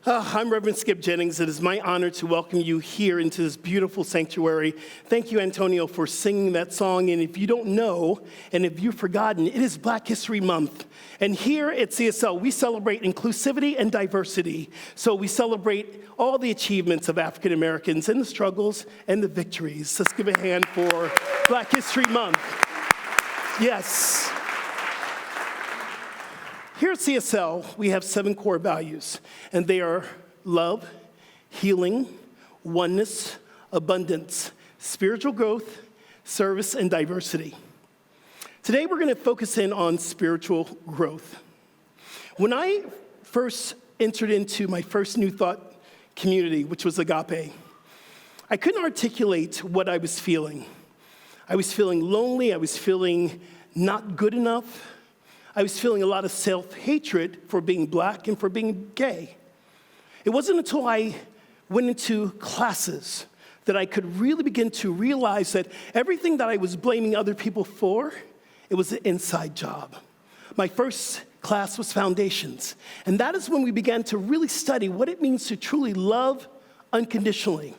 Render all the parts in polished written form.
I'm Reverend Skip Jennings. It is my honor to welcome you here into this beautiful sanctuary. Thank you, Antonio, for singing that song. And if you don't know, and if you've forgotten, it is Black History Month. And here at CSL, we celebrate inclusivity and diversity. So we celebrate all the achievements of African Americans and the struggles and the victories. Let's give a hand for Black History Month. Yes. Here at CSL, we have 7 core values, and they are love, healing, oneness, abundance, spiritual growth, service, and diversity. Today, we're going to focus in on spiritual growth. When I first entered into my first New Thought community, which was Agape, I couldn't articulate what I was feeling. I was feeling lonely. I was feeling not good enough. I was feeling a lot of self-hatred for being Black and for being gay. It wasn't until I went into classes that I could really begin to realize that everything that I was blaming other people for, it was an inside job. My first class was Foundations, and that is when we began to really study what it means to truly love unconditionally,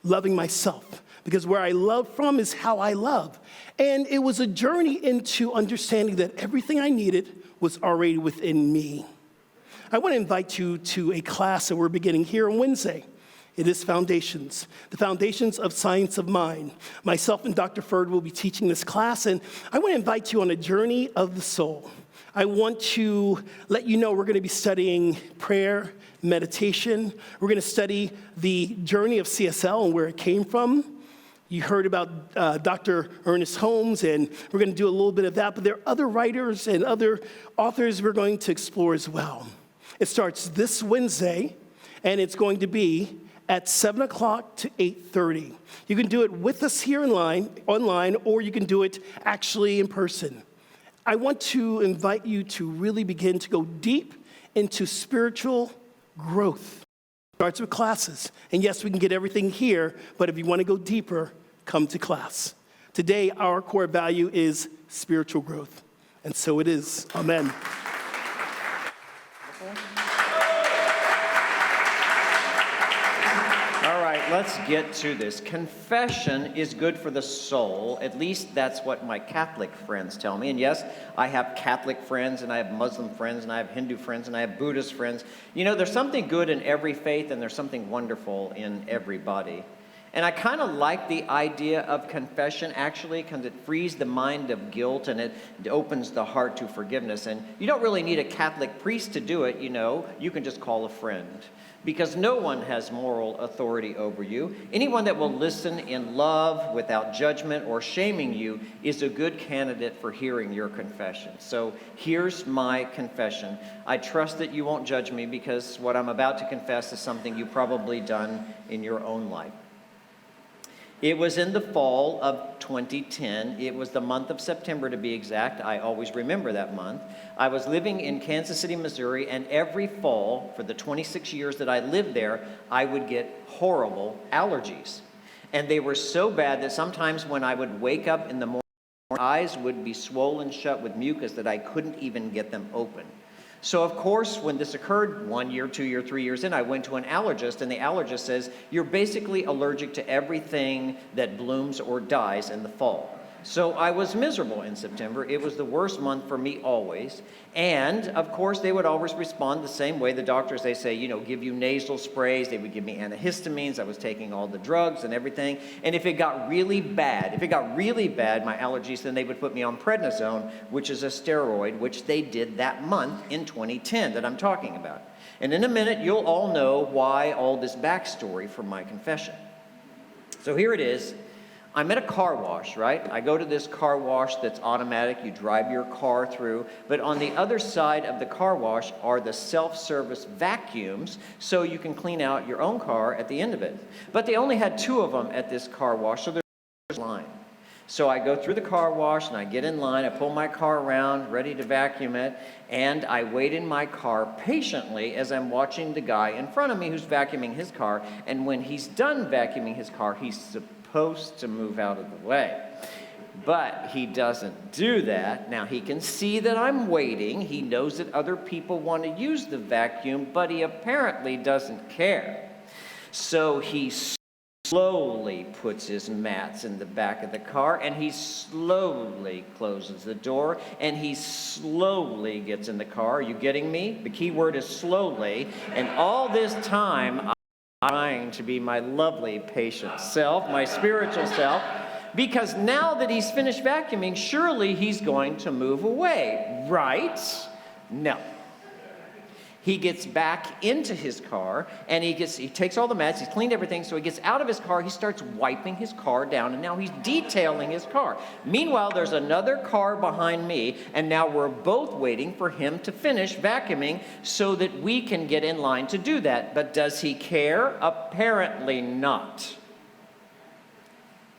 loving myself. Because where I love from is how I love. And it was a journey into understanding that everything I needed was already within me. I want to invite you to a class that we're beginning here on Wednesday. It is Foundations, the Foundations of Science of Mind. Myself and Dr. Ferd will be teaching this class, and I want to invite you on a journey of the soul. I want to let you know we're going to be studying prayer, meditation. We're going to study the journey of CSL and where it came from. You heard about Dr. Ernest Holmes, and we're going to do a little bit of that, but there are other writers and other authors we're going to explore as well. It starts this Wednesday, and it's going to be at 7 o'clock to 8:30. You can do it with us here online, or you can do it actually in person. I want to invite you to really begin to go deep into spiritual growth. Starts with classes. And yes, we can get everything here, but if you want to go deeper, come to class. Today, our core value is spiritual growth. And so it is. Amen. All right, let's get to this. Confession is good for the soul. At least that's what my Catholic friends tell me. And yes, I have Catholic friends, and I have Muslim friends, and I have Hindu friends, and I have Buddhist friends. You know, there's something good in every faith, and there's something wonderful in everybody. And I kind of like the idea of confession, actually, because it frees the mind of guilt, and it opens the heart to forgiveness. And you don't really need a Catholic priest to do it, you know. You can just call a friend. Because no one has moral authority over you. Anyone that will listen in love without judgment or shaming you is a good candidate for hearing your confession. So here's my confession. I trust that you won't judge me because what I'm about to confess is something you've probably done in your own life. It was in the fall of 2010. It was the month of September, to be exact. I always remember that month. I was living in Kansas City, Missouri, and every fall, for the 26 years that I lived there, I would get horrible allergies. And they were so bad that sometimes when I would wake up in the morning, my eyes would be swollen shut with mucus that I couldn't even get them open. So, of course, when this occurred 1 year, 2 year, 3 years in, I went to an allergist, and the allergist says, you're basically allergic to everything that blooms or dies in the fall. So I was miserable in September. It was the worst month for me always. And, of course, they would always respond the same way. The doctors, they say, you know, give you nasal sprays. They would give me antihistamines. I was taking all the drugs and everything. And if it got really bad, my allergies, then they would put me on prednisone, which is a steroid, which they did that month in 2010 that I'm talking about. And in a minute, you'll all know why all this backstory for my confession. So here it is. I'm at a car wash, right? I go to this car wash that's automatic. You drive your car through. But on the other side of the car wash are the self-service vacuums, so you can clean out your own car at the end of it. But they only had 2 of them at this car wash, so there's a line. So I go through the car wash, and I get in line. I pull my car around, ready to vacuum it, and I wait in my car patiently as I'm watching the guy in front of me who's vacuuming his car. And when he's done vacuuming his car, he's supposed to move out of the way. But he doesn't do that. Now, he can see that I'm waiting. He knows that other people want to use the vacuum, but he apparently doesn't care. So he slowly puts his mats in the back of the car, and he slowly closes the door, and he slowly gets in the car. Are you getting me? The key word is slowly. And all this time, I'm trying to be my lovely, patient self, my spiritual self, because now that he's finished vacuuming, surely he's going to move away, right? No. He gets back into his car, and he takes all the mats, he's cleaned everything, so he gets out of his car, he starts wiping his car down, and now he's detailing his car. Meanwhile, there's another car behind me, and now we're both waiting for him to finish vacuuming so that we can get in line to do that. But does he care? Apparently not.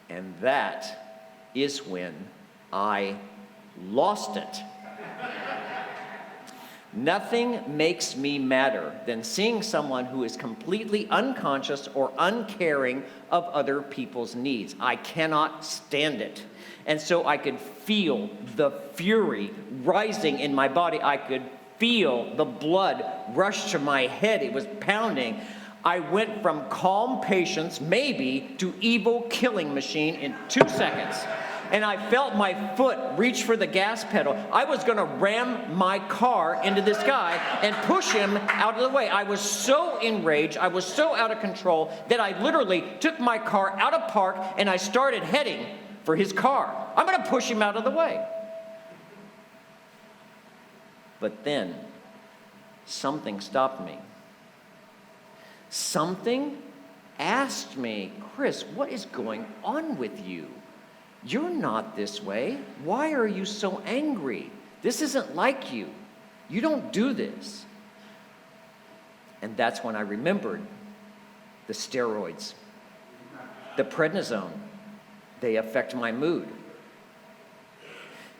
And that is when I lost it. Nothing makes me madder than seeing someone who is completely unconscious or uncaring of other people's needs. I cannot stand it. And so I could feel the fury rising in my body. I could feel the blood rush to my head. It was pounding. I went from calm patience, maybe, to evil killing machine in 2 seconds. And I felt my foot reach for the gas pedal. I was going to ram my car into this guy and push him out of the way. I was so enraged, I was so out of control that I literally took my car out of park and I started heading for his car. I'm going to push him out of the way. But then something stopped me. Something asked me, Chris, what is going on with you? You're not this way. Why are you so angry? This isn't like you. You don't do this. And that's when I remembered the steroids, the prednisone. They affect my mood.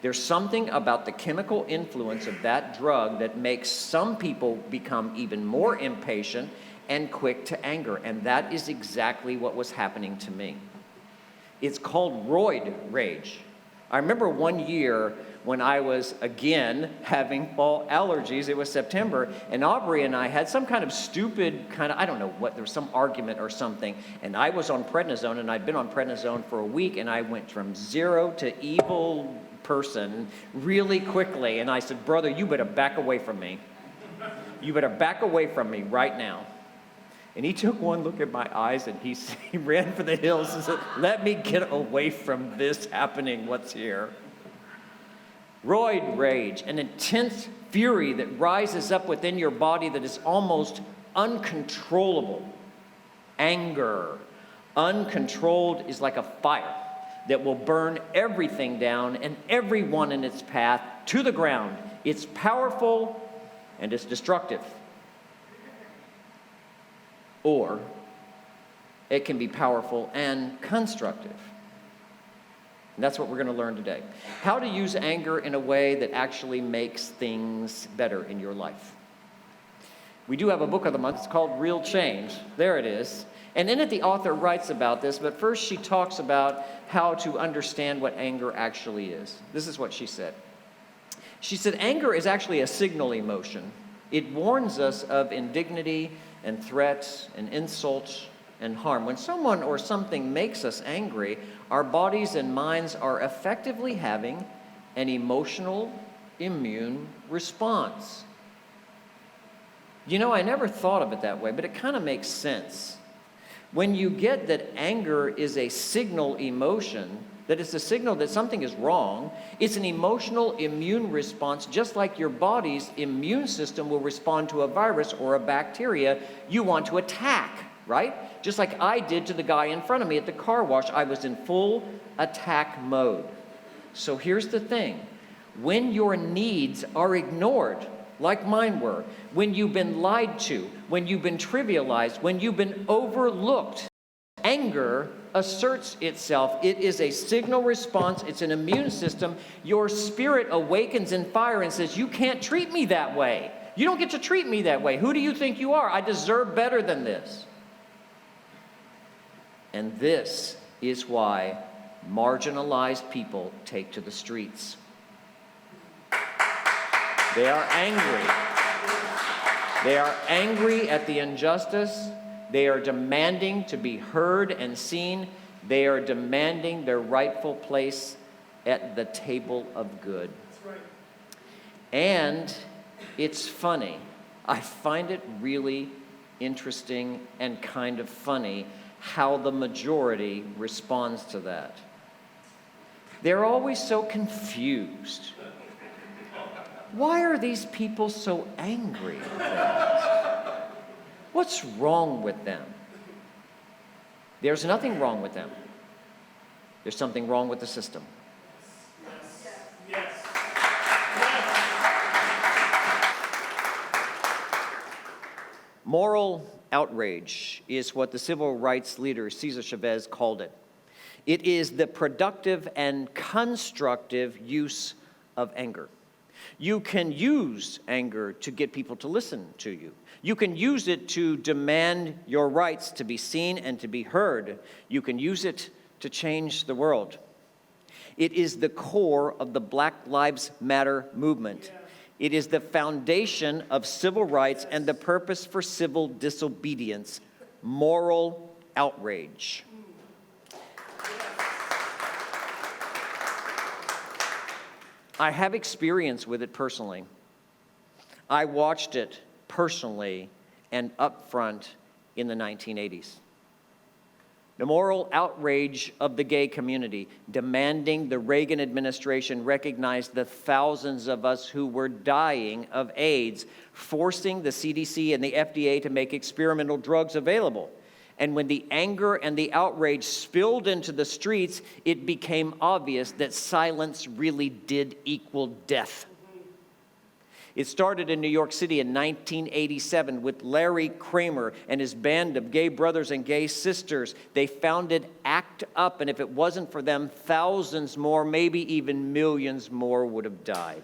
There's something about the chemical influence of that drug that makes some people become even more impatient and quick to anger. And that is exactly what was happening to me. It's called Roid Rage. I remember one year when I was, again, having fall allergies. It was September, and Aubrey and I had some kind of stupid I don't know what, there was some argument or something, and I was on prednisone, and I'd been on prednisone for a week, and I went from zero to evil person really quickly, and I said, brother, you better back away from me. You better back away from me right now. And he took one look at my eyes and he ran for the hills and said, let me get away from this happening. What's here? Roid rage, an intense fury that rises up within your body that is almost uncontrollable. Anger, uncontrolled, is like a fire that will burn everything down and everyone in its path to the ground. It's powerful and it's destructive. Or it can be powerful and constructive. And that's what we're going to learn today. How to use anger in a way that actually makes things better in your life. We do have a book of the month. It's called Real Change. There it is. And in it, the author writes about this, but first she talks about how to understand what anger actually is. This is what she said. She said, anger is actually a signal emotion. It warns us of indignity and threats and insults and harm. When someone or something makes us angry, our bodies and minds are effectively having an emotional immune response. You know, I never thought of it that way, but it kind of makes sense. When you get that anger is a signal emotion, that it's a signal that something is wrong, it's an emotional immune response, just like your body's immune system will respond to a virus or a bacteria you want to attack, right? Just like I did to the guy in front of me at the car wash. I was in full attack mode. So here's the thing. When your needs are ignored, like mine were, when you've been lied to, when you've been trivialized, when you've been overlooked, anger asserts itself. It is a signal response. It's an immune system. Your spirit awakens in fire and says, you can't treat me that way. You don't get to treat me that way. Who do you think you are? I deserve better than this. And this is why marginalized people take to the streets. They are angry. They are angry at the injustice. They are demanding to be heard and seen. They are demanding their rightful place at the table of good. That's right. And it's funny. I find it really interesting and kind of funny how the majority responds to that. They're always so confused. Why are these people so angry at that? What's wrong with them? There's nothing wrong with them. There's something wrong with the system. Yes. Moral outrage is what the civil rights leader Cesar Chavez called it. It is the productive and constructive use of anger. You can use anger to get people to listen to you. You can use it to demand your rights to be seen and to be heard. You can use it to change the world. It is the core of the Black Lives Matter movement. It is the foundation of civil rights and the purpose for civil disobedience, moral outrage. I have experience with it personally. I watched it personally and up front in the 1980s. The moral outrage of the gay community, demanding the Reagan administration recognize the thousands of us who were dying of AIDS, forcing the CDC and the FDA to make experimental drugs available. And when the anger and the outrage spilled into the streets, it became obvious that silence really did equal death. It started in New York City in 1987 with Larry Kramer and his band of gay brothers and gay sisters. They founded ACT UP, and if it wasn't for them, thousands more, maybe even millions more would have died.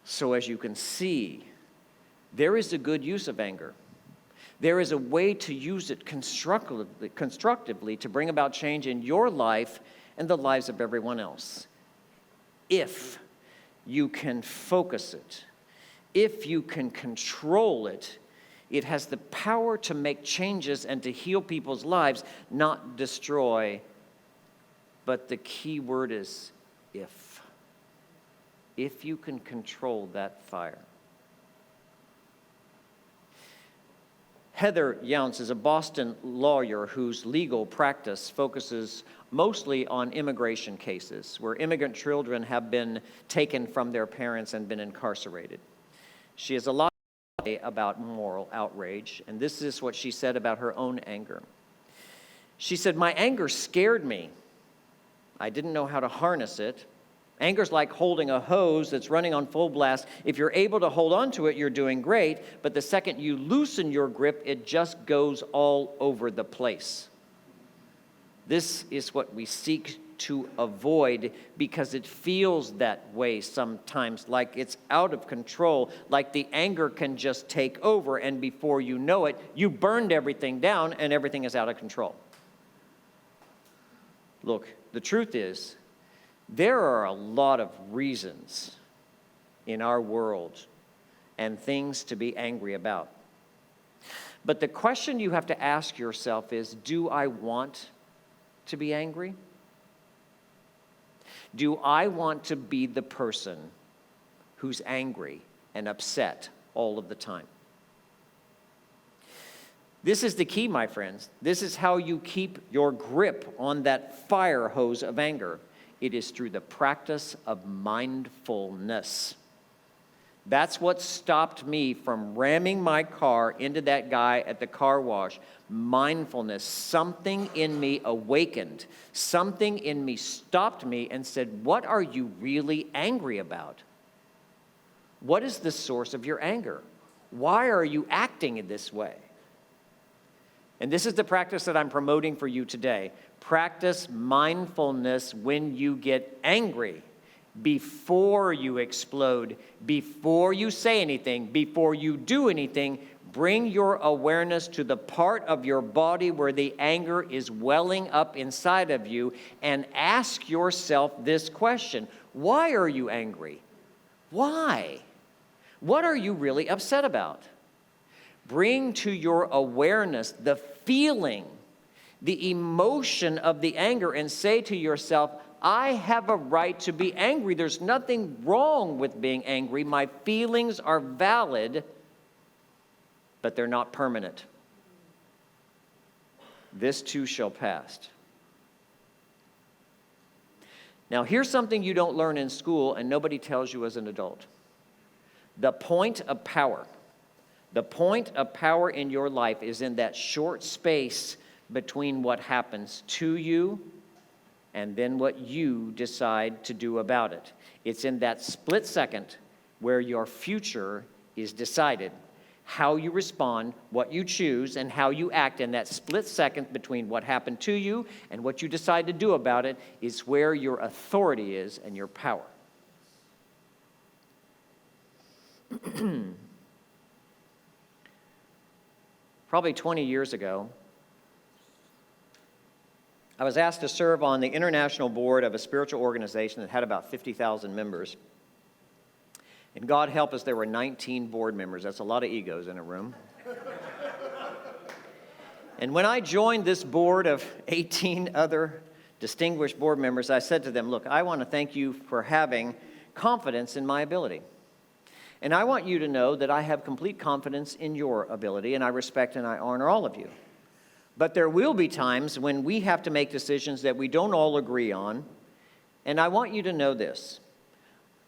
So as you can see, there is a good use of anger. There is a way to use it constructively to bring about change in your life and the lives of everyone else. If you can focus it, if you can control it, it has the power to make changes and to heal people's lives, not destroy. But the key word is if. If you can control that fire. Heather Younes is a Boston lawyer whose legal practice focuses mostly on immigration cases where immigrant children have been taken from their parents and been incarcerated. She has a lot to say about moral outrage, and this is what she said about her own anger. She said, "My anger scared me. I didn't know how to harness it. Anger's like holding a hose that's running on full blast. If you're able to hold on to it, you're doing great. But the second you loosen your grip, it just goes all over the place." This is what we seek to avoid because it feels that way sometimes, like it's out of control, like the anger can just take over, and before you know it, you burned everything down and everything is out of control. Look, the truth is, there are a lot of reasons in our world and things to be angry about. But the question you have to ask yourself is, do I want to be angry? Do I want to be the person who's angry and upset all of the time? This is the key, my friends. This is how you keep your grip on that fire hose of anger. It is through the practice of mindfulness. That's what stopped me from ramming my car into that guy at the car wash. Mindfulness. Something in me awakened. Something in me stopped me and said, "What are you really angry about? What is the source of your anger? Why are you acting in this way?" And this is the practice that I'm promoting for you today. Practice mindfulness when you get angry before you explode, before you say anything, before you do anything, bring your awareness to the part of your body where the anger is welling up inside of you and ask yourself this question. Why are you angry? Why? What are you really upset about? Bring to your awareness the feeling, the emotion of the anger, and say to yourself, I have a right to be angry. There's nothing wrong with being angry. My feelings are valid, but they're not permanent. This too shall pass. Now, here's something you don't learn in school and nobody tells you as an adult. The point of power. The point of power in your life is in that short space between what happens to you and then what you decide to do about it. It's in that split second where your future is decided. How you respond, what you choose, and how you act in that split second between what happened to you and what you decide to do about it is where your authority is and your power. Probably 20 years ago, I was asked to serve on the international board of a spiritual organization that had about 50,000 members. And God help us, there were 19 board members. That's a lot of egos in a room. And when I joined this board of 18 other distinguished board members, I said to them, look, I want to thank you for having confidence in my ability. And I want you to know that I have complete confidence in your ability, and I respect and I honor all of you. But there will be times when we have to make decisions that we don't all agree on, and I want you to know this.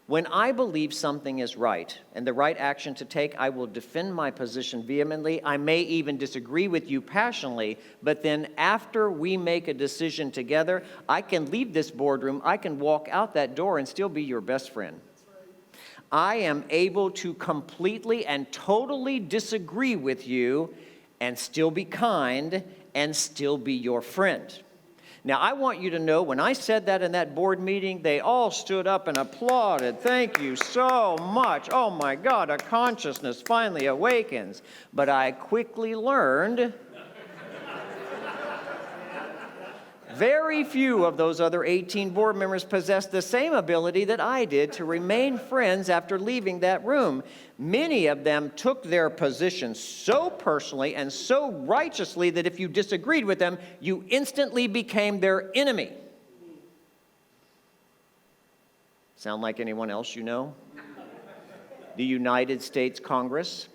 When I believe something is right and the right action to take, I will defend my position vehemently. I may even disagree with you passionately, but then after we make a decision together, I can leave this boardroom, I can walk out that door and still be your best friend. I am able to completely and totally disagree with you and still be kind and still be your friend. Now, I want you to know, when I said that in that board meeting, they all stood up and applauded. Thank you so much. Oh my God, a consciousness finally awakens. But I quickly learned very few of those other 18 board members possessed the same ability that I did to remain friends after leaving that room. Many of them took their position so personally and so righteously that if you disagreed with them, you instantly became their enemy. Sound like anyone else you know? The United States Congress,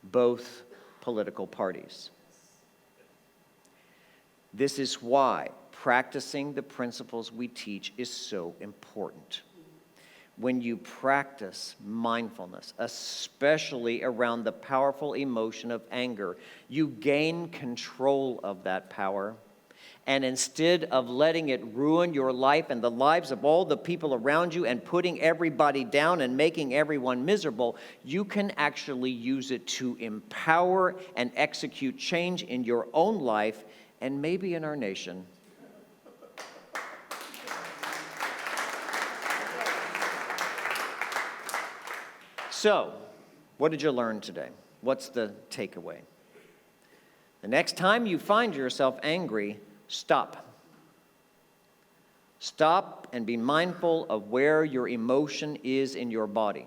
both political parties. This is why practicing the principles we teach is so important. When you practice mindfulness, especially around the powerful emotion of anger, you gain control of that power. And instead of letting it ruin your life and the lives of all the people around you and putting everybody down and making everyone miserable, you can actually use it to empower and execute change in your own life and maybe in our nation. So, what did you learn today? What's the takeaway? The next time you find yourself angry, stop. Stop and be mindful of where your emotion is in your body.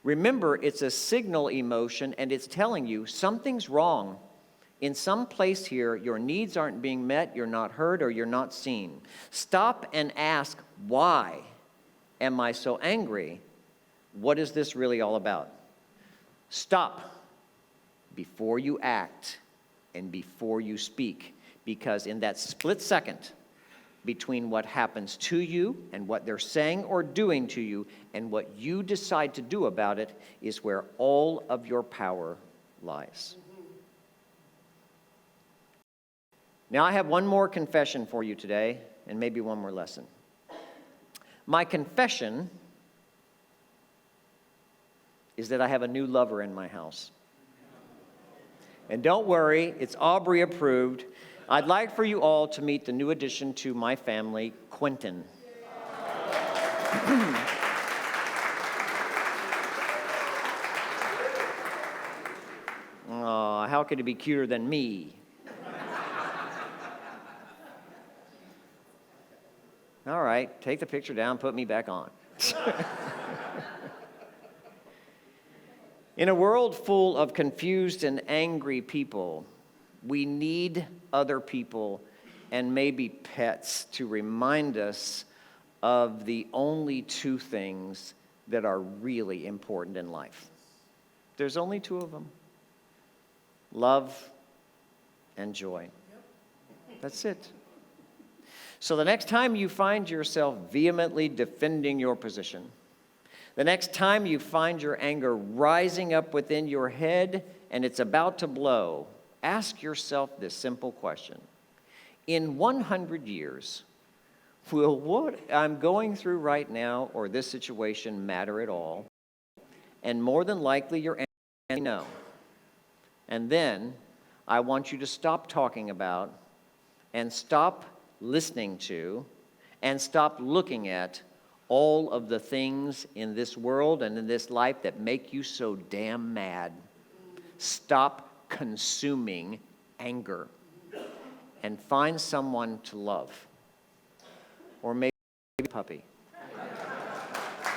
Remember, it's a signal emotion, and it's telling you something's wrong. In some place here, your needs aren't being met, you're not heard, or you're not seen. Stop and ask, why am I so angry? What is this really all about? Stop before you act and before you speak, because in that split second between what happens to you and what they're saying or doing to you and what you decide to do about it is where all of your power lies. Now, I have one more confession for you today, and maybe one more lesson. My confession is that I have a new lover in my house. And don't worry, it's Aubrey approved. I'd like for you all to meet the new addition to my family, Quentin. Oh, how could it be cuter than me? All right, take the picture down, put me back on. In a world full of confused and angry people, we need other people and maybe pets to remind us of the only two things that are really important in life. There's only two of them: love and joy. That's it. So the next time you find yourself vehemently defending your position, the next time you find your anger rising up within your head and it's about to blow, ask yourself this simple question: in 100 years, will what I'm going through right now or this situation matter at all? And more than likely, your answer is no. And then I want you to stop talking about and stop listening to and stop looking at all of the things in this world and in this life that make you so damn mad. Stop consuming anger and find someone to love. Or maybe a puppy.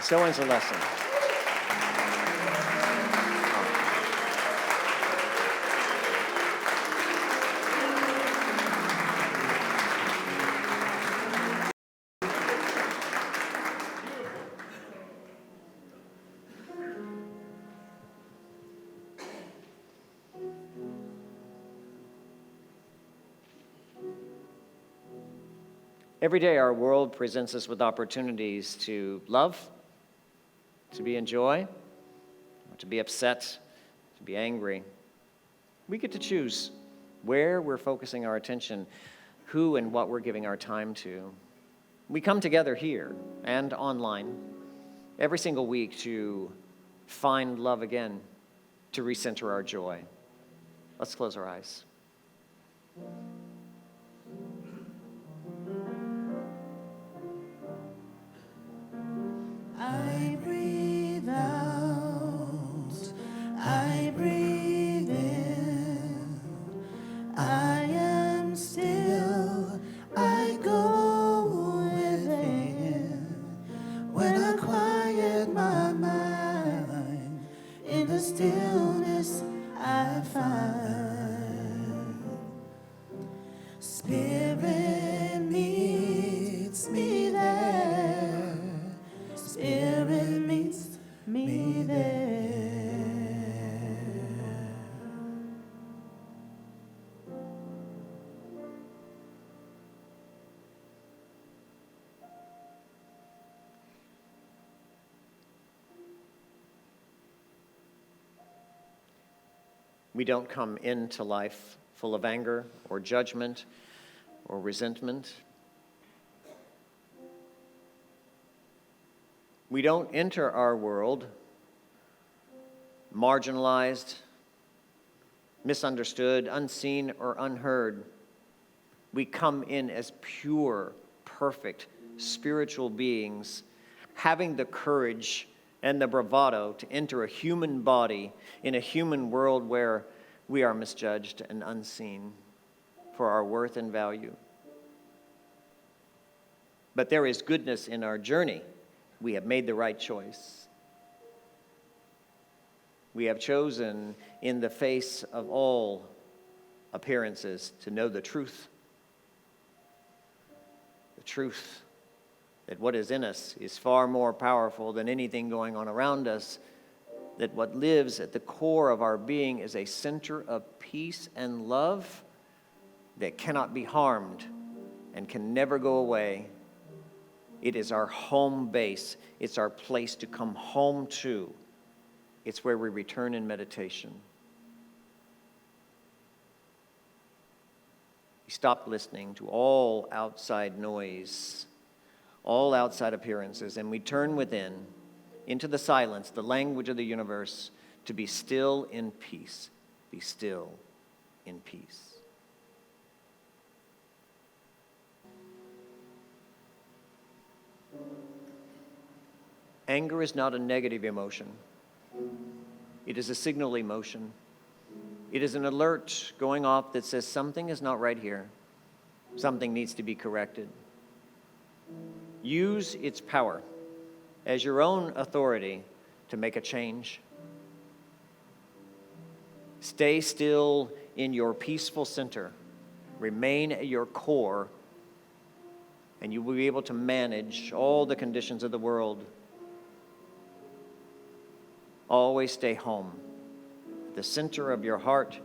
So ends the lesson. Every day our world presents us with opportunities to love, to be in joy, to be upset, to be angry. We get to choose where we're focusing our attention, who and what we're giving our time to. We come together here and online every single week to find love again, to recenter our joy. Let's close our eyes. I breathe out, I breathe in, I am still, I go within. When I quiet my mind, in the stillness I find. Spirit meets me there. Spirit meets me there. We don't come into life full of anger or judgment or resentment. We don't enter our world marginalized, misunderstood, unseen, or unheard. We come in as pure, perfect, spiritual beings, having the courage and the bravado to enter a human body in a human world where we are misjudged and unseen for our worth and value. But there is goodness in our journey. We have made the right choice. We have chosen, in the face of all appearances, to know the truth. The truth that what is in us is far more powerful than anything going on around us, that what lives at the core of our being is a center of peace and love that cannot be harmed and can never go away. It is our home base. It's our place to come home to. It's where we return in meditation. We stop listening to all outside noise, all outside appearances, and we turn within into the silence, the language of the universe, to be still in peace. Be still in peace. Anger is not a negative emotion. It is a signal emotion. It is an alert going off that says something is not right here. Something needs to be corrected. Use its power as your own authority to make a change. Stay still in your peaceful center. Remain at your core, and you will be able to manage all the conditions of the world. Always stay home, the center of your heart,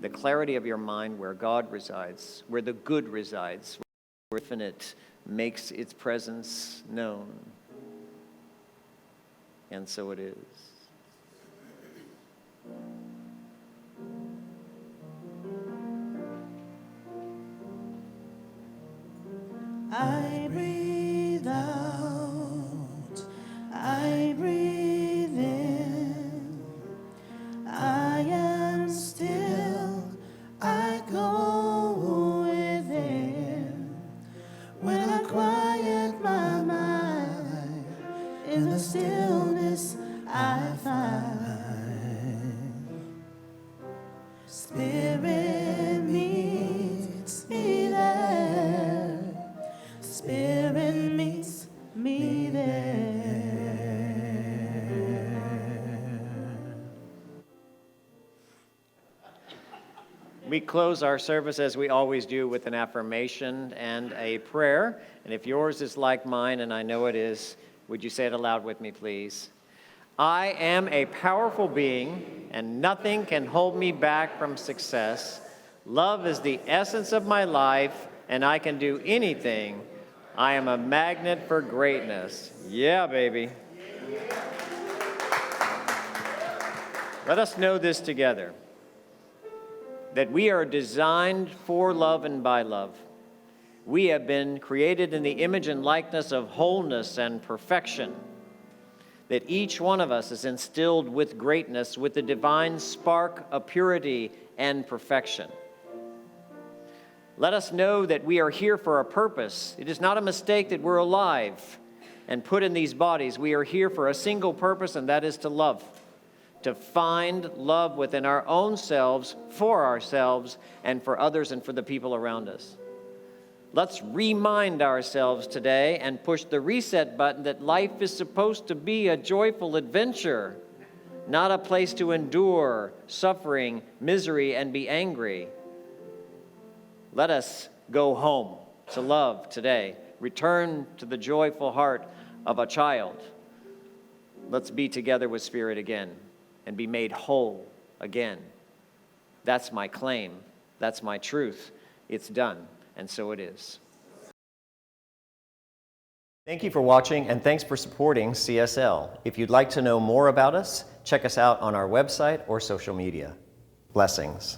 the clarity of your mind, where God resides, where the good resides, where infinite makes its presence known. And so it is. I breathe out, I breathe in, I am still, I go within. When I quiet my mind, in the stillness I find. Spirit meets me there. Spirit meets me there. We close our service as we always do with an affirmation and a prayer. And if yours is like mine, and I know it is, would you say it aloud with me, please? I am a powerful being, and nothing can hold me back from success. Love is the essence of my life, and I can do anything. I am a magnet for greatness. Yeah, baby. Let us know this together, that we are designed for love and by love. We have been created in the image and likeness of wholeness and perfection, that each one of us is instilled with greatness, with the divine spark of purity and perfection. Let us know that we are here for a purpose. It is not a mistake that we're alive and put in these bodies. We are here for a single purpose, and that is to love. To find love within our own selves, for ourselves, and for others and for the people around us. Let's remind ourselves today and push the reset button that life is supposed to be a joyful adventure, not a place to endure suffering, misery, and be angry. Let us go home to love today. Return to the joyful heart of a child. Let's be together with Spirit again and be made whole again. That's my claim. That's my truth. It's done, and so it is. Thank you for watching, and thanks for supporting CSL. If you'd like to know more about us, check us out on our website or social media. Blessings.